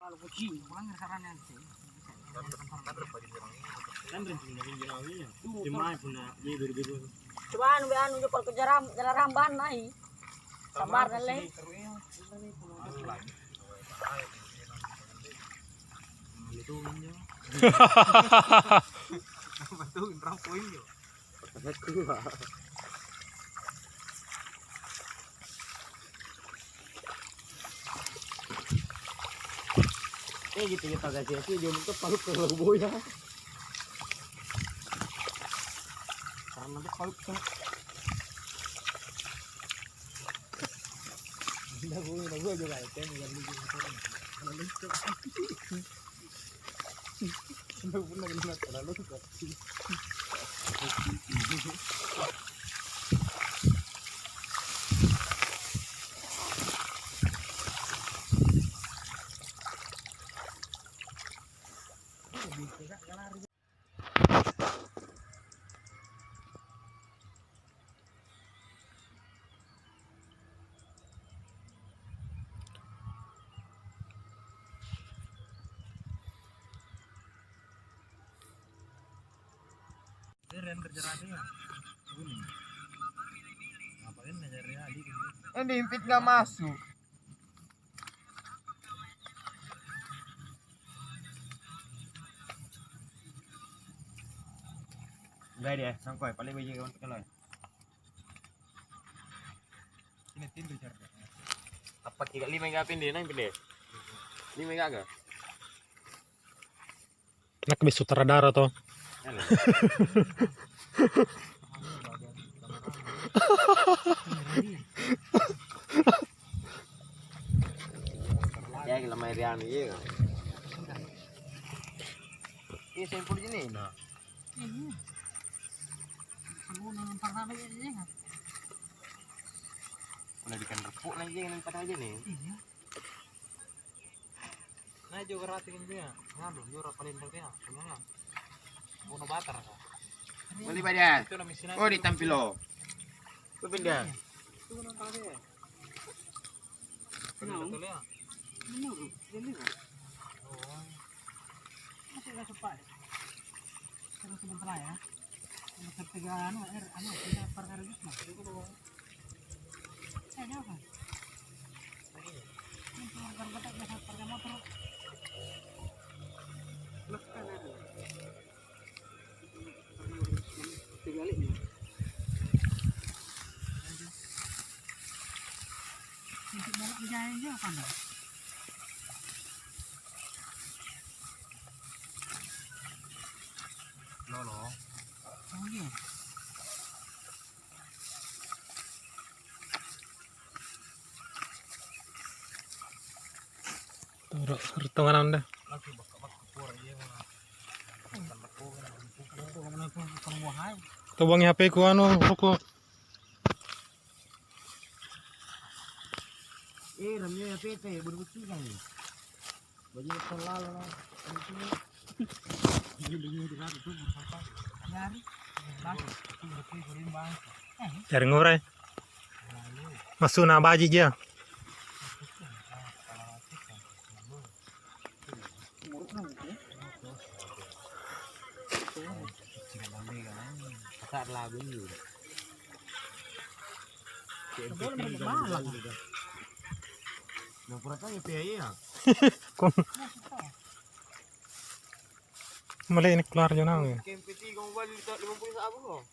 Kalau kucing, pulang ke sarana sih. Kan rencana ini cuma punya biru-biru. Cuma anu jo kalau jaram ban naik. Sabar le. Itu nya. Betul rong poin yo. Gitu kita gaji sih dia untuk palu ke lobo ya. Karena nanti palu ke. Udah gue juga itu enggak lucu. Udah pernah lihat terlalu kok. Keren kerjanya. Ngapain ngajarin adik gitu. Ini impit nggak masuk. Enggak dia, sangkoi paling biji kawan kalau. Ini tindu cara. Apa 35 enggak pindah nang pindah. 5 enggak agak. Nak bis sutradara toh. Ya kita main rian ini kan. Ini sampul ini nah. Ini. Kamu nang parah aja kan. Udah dikan repuk lagi yang ntar aja nih. Iya. Nah juga rating dia. Ngadu juga paling penting ya. Bunuh batar kok. Boleh badan. Itu mesin. Oh ditampil lo. Itu pindah. Itu nonton dia. Betul ya. Menurut ini kan. Oh. Masih enggak cepat. Terus sebentar ya. Untuk ketiga anu kita perkara gitu. Saya jawab. Ini perkara kita perkara motor. Lepas ada. Balik nih. Untuk balap jalan aja apa enggak? Lolo. Oh iya. Hitungan Anda. Lagi bakal pura dia mana. Tubangi HP ku anu rokok. Ramnya PT berbukti kan. Baju selalu lah. Ini di sana tuh berapa? Nyari. Cari ngurai. Masuk na baji dia. Pasar lagu ni. Boleh bermalam. Yang pura tanya ya. Kung mali ini keluar jo nang. KMPT kau balik 50 sabu kau.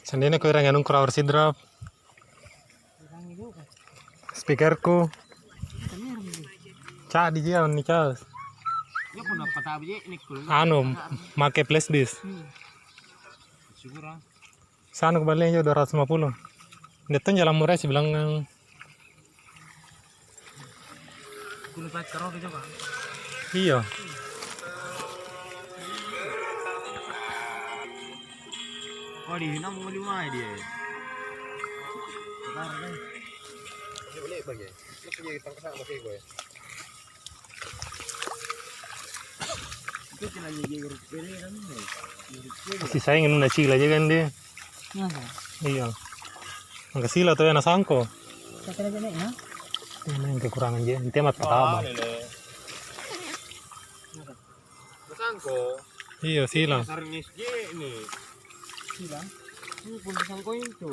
Sandene ko irang anong crowd sidrap. Speaker ku. Ca di dia ni ca. Ya pun dapat apa je ni kul. Anu marketplace bis. Sigura. Sana ko balik jo 250. Dito jalan murah sih bilang Kul pat karo ke coba. iya. Oh di Hinam mau 5 dia. Sekarang ni. Ini boleh bagi. Nak pergi tangkap pakai gue. Itu cina jadi gini kan ni. Si sayang nung nasila aja kan dia. Nasa. Iya. Ang kasila to yan nasangko. Sa talaga na, ha? Ini yang kekurangan dia. Nanti amat pertama. Besangko. Iya silang. Sarnis J ini. Silang. Ini pun besangko itu.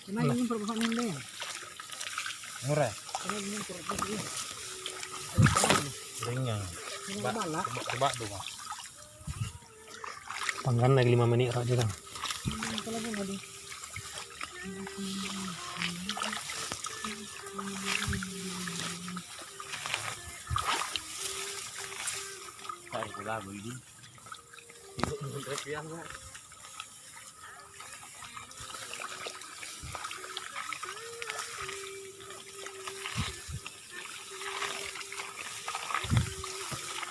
Kena ini perbesar ini. Murah. Kena ini perbesar ini. Ringan. Ini balak. Coba dong. Panggan lagi 5 menit aja kan. Kalau pun ada. Cari pula beli. Ibu menurut biasa.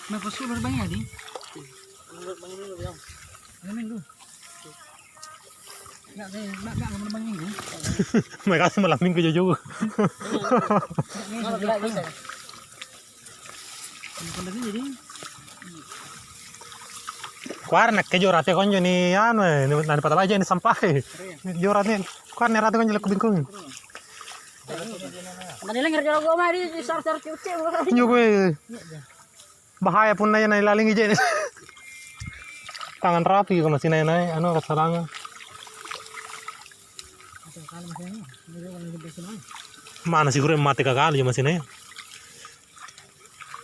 Nah, pasul ada banyak di. Menurut bang ini bilang. Ini minggu. Enggak ada banyak minggu. Mereka kasih malam minggu jauh. Enggak bisa. Bukan lagi jadi. Kuar nak kejo rate konjo ni anu nanti patah aja ni sampah. Jo rate kuar ni rate konjo leku bingkung. Madaling kerja gua mah di sar-sar cuci. Nyo gue. Bahaya pun na yan ilaling ije ni. Tangan rapi ko masih na anu kasalangan. Mana siguro yung mati kakali yung masih na yan.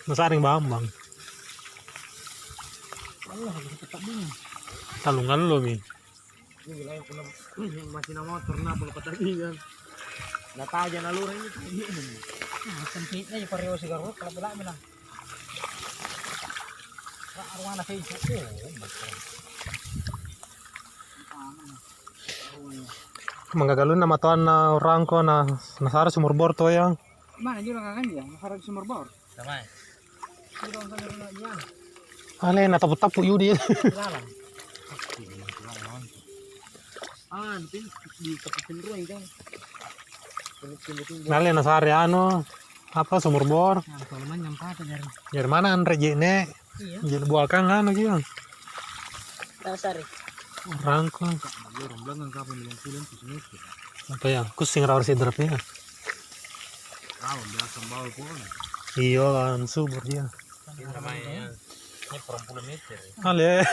Masaring bambang. Talungan lo mi. Masih na motor na pula patagingan. Nataja na lura ini. Sempit na yung pareho siguro. Kalau pula mo lang. Arwana sa iso. Manggagalun na matuan na orang ko na nasara sumur bor to ya. Mana dia orang kan dia? Masarap sumur bor. Sama. Dia orang sana na yan. Ale na tapu-tapu yudi. Lalang. Di kapitin ruang kan. Nale nasari ano apa sumur bor. Nah, kalau man nyampa ta dari. Dari mana andre jene? Iya. Jadi buah kang anu gitu. Dasar. Orang ko. Orang belakang kapan yang pulang ke sini. Apa ya? Kusing rawar sidrapnya. Tahu biasa bawa pun. Iya kan subur dia. Namanya. Ini perempuan meter. Ale.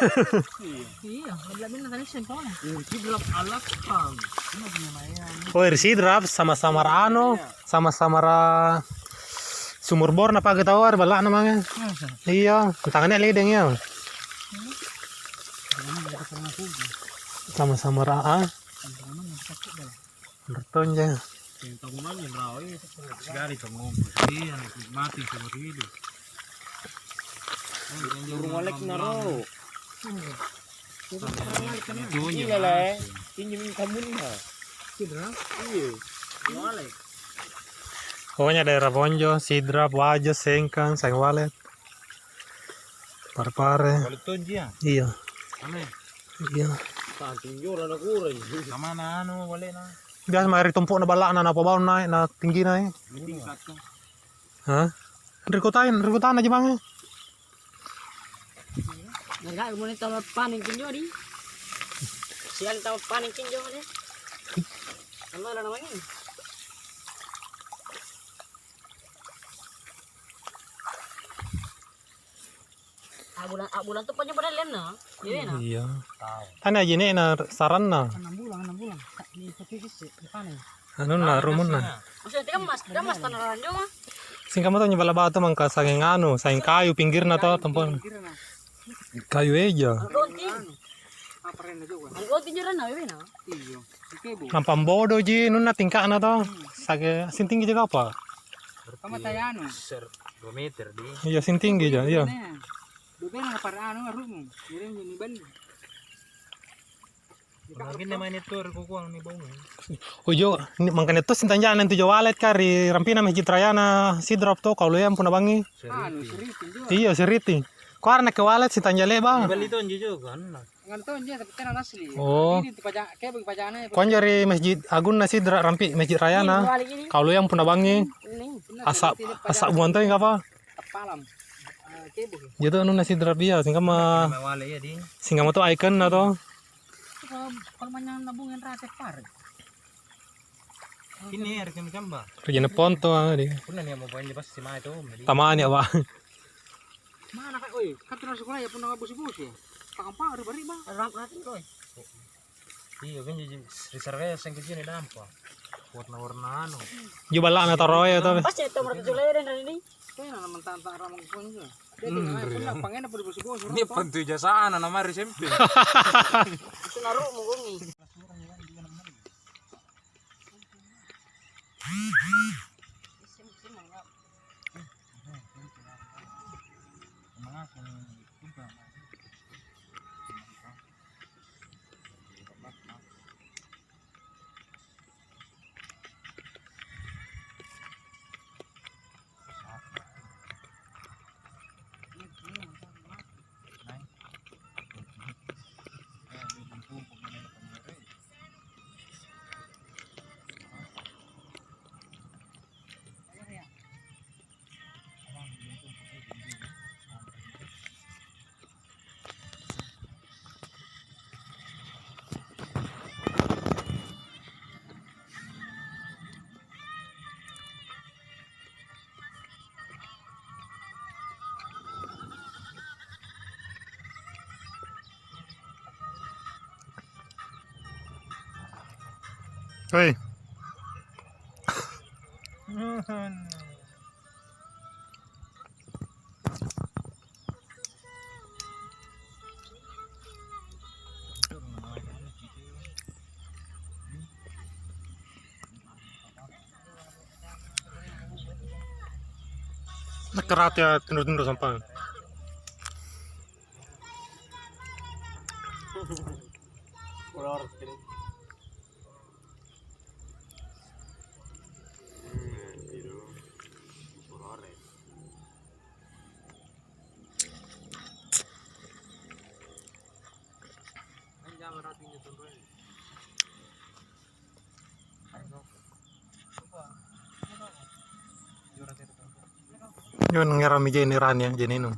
Iya, belum na tadi sempol na. Ini belum alat kan. Ano din naman. Oh, sidrap sama-sama ano, sama-sama sumur bor na pagkatawar bala namanya. Iya, tangannya ledeng ya. Sama-sama raa. Berton aja. Yang tahunan yang rawa itu sekali tengok. Iya, mati seumur hidup. Burung walek naro. Iya lah, pinjemin kamu nih. Iya, walek. Pokoknya daerah Bonjo, sidrap, wajo, sengkang, sayang walet. Parpare. Walek tuh dia. Iya. Aneh. Iya. Saking jor ada kurang. Sama na anu walek na. Biasa mari tumpuk na bala na napabaw na na tinggi na. Tingkat kan. Hah? Rikutan aja bang. Nagay mo nito paning kinyo di. Siya nito paning kinyo di. Ano na naman yun? Bulan tuh punya padahal na. Iya na. Iya. Ano aja nih na saran na. 6 bulan. Di pagkikis di paning. Ano na rumun na. Maksudnya dia mas tanaran juga. Sing kamu tuh nyebala batu mangka saking anu, saking kayu pinggir na to tempon. Kayu aja. Apa rin na juga. Ang tinjuran na na. Iyo. Ikebo. Nampang bodo ji nun na tingka na to. Sage sintinggi juga apa? Kamatayano. 2 meter di. Iya sintinggi aja, iya. Dobe na paraan nga rumo. Dire ni ban. Mungkin naman ito kukuang ni bong. Ujo, mangkanya to sintanjanan tu walet kari rampina masjid rayana sidrap to kalau yang puna bangi. Ano, siritin juga. Iya siriti. Kuar nak ke walet sintanjale ba. Bali to juga kan. Nganto niya sa putera asli. Oh. Ini paja kaya bagi pajana. Kuan jari masjid agun na sidra rampi masjid rayana. Kalau yang puna bangi asak buan to apa? Tapalam. Kebo. Gitu anu na sidrap dia singka ma Mawala ya di. singka ma to icon na to. Kalau manyang nabungan rate par. Ini harga gambar. Kerjanya ponto di. Puna nih mau bawa pas si Mai itu. Tamaan ya, Pak. Mana kak? Oi, kan terus sekolah ya pun nggak busi-busi. Pakang riba bang. Nanti loh. Iya kan jadi reserve yang kecil ini dampak. Warna-warna anu. Juga lah na taro ya tapi. Pasti itu mereka jualan dari ini. Kaya nama mentang-mentang ramang pun juga. Dia tinggal punya pengen apa busi-busi. Ini pentu jasa anak nama SMP. Itu naruh menggungi. Hei. Kerat ya tunduk-tunduk sampah. Kolor ini. Yun ngarami jeni ran ya jeni nu.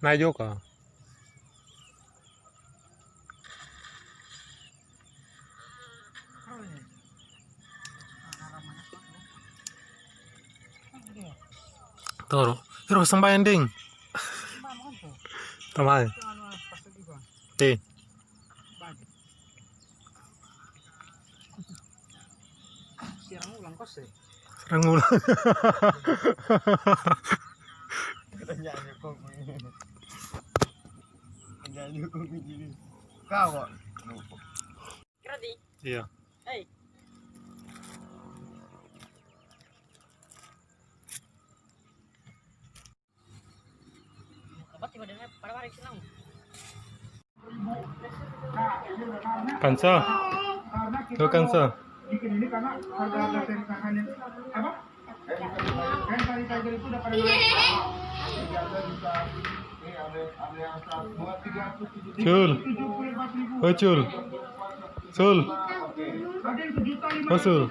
Nah juga. Toro, pero sambayan ding. Tamay. Ti. Sirang ulang kos eh. Rangulan. Nyanyi kok. Nyanyi kok gini. Kau kok. Ready? Iya. Hey. Kansa. Tuh kansa. Bikin ini karena harga ikannya apa? Kan kali tiger itu udah pada Cul. Oh Cul. Sul. ada yang 1.550.000. Oh Sul.